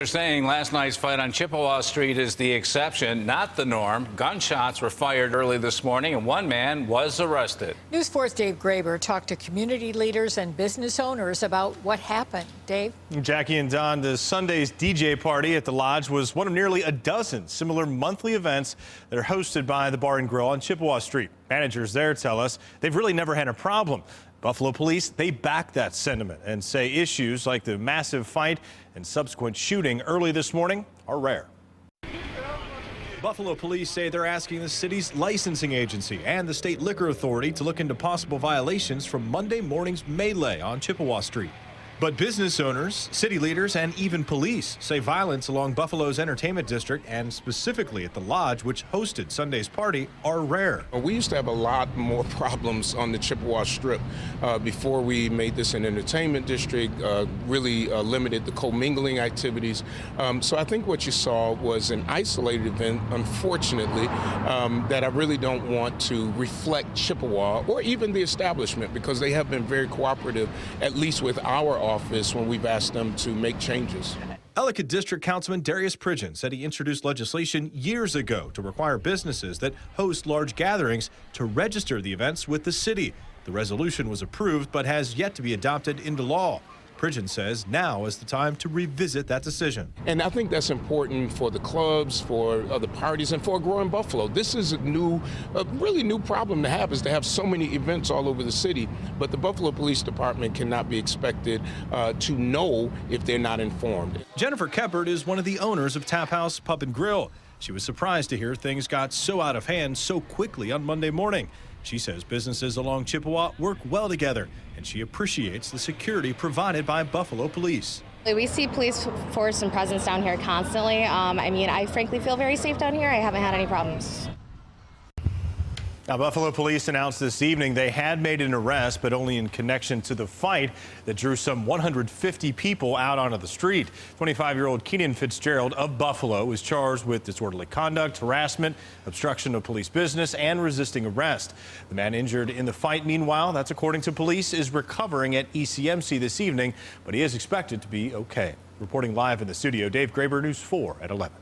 They're saying last night's fight on Chippewa Street is the exception, not the norm. Gunshots were fired early this morning, and one man was arrested. News 4's Dave Graber talked to community leaders and business owners about what happened. Dave? Jackie and Don, the Sunday's DJ party at the Lodge was one of nearly a dozen similar monthly events that are hosted by the Bar and Grill on Chippewa Street. Managers there tell us they've really never had a problem. Buffalo police, they back that sentiment and say issues like the massive fight and subsequent shooting early this morning are rare. Buffalo police say they're asking the city's licensing agency and the state liquor authority to look into possible violations from Monday morning's melee on Chippewa Street. But business owners, city leaders, and even police say violence along Buffalo's entertainment district and specifically at the Lodge, which hosted Sunday's party, are rare. We used to have a lot more problems on the Chippewa Strip before we made this an entertainment district, really limited the commingling activities. So I think what you saw was an isolated event, unfortunately, that I really don't want to reflect Chippewa or even the establishment, because they have been very cooperative, at least with our office, when we've asked them to make changes. Ellicott District Councilman Darius Pridgeon said he introduced legislation years ago to require businesses that host large gatherings to register the events with the city. The resolution was approved but has yet to be adopted into law. Pridgeon says now is the time to revisit that decision. And I think that's important for the clubs, for the parties, and for growing Buffalo. This is a really new problem to have, is to have so many events all over the city. But the Buffalo Police Department cannot be expected to know if they're not informed. Jennifer Keppert is one of the owners of Tap House Pub and Grill. She was surprised to hear things got so out of hand so quickly on Monday morning. She says businesses along Chippewa work well together, and she appreciates the security provided by Buffalo police. We see police force and presence down here constantly. I frankly feel very safe down here. I haven't had any problems. Now, Buffalo police announced this evening they had made an arrest, but only in connection to the fight that drew some 150 people out onto the street. 25-year-old Keenan Fitzgerald of Buffalo is charged with disorderly conduct, harassment, obstruction of police business, and resisting arrest. The man injured in the fight, meanwhile, that's according to police, is recovering at ECMC this evening, but he is expected to be okay. Reporting live in the studio, Dave Graber, News 4 at 11.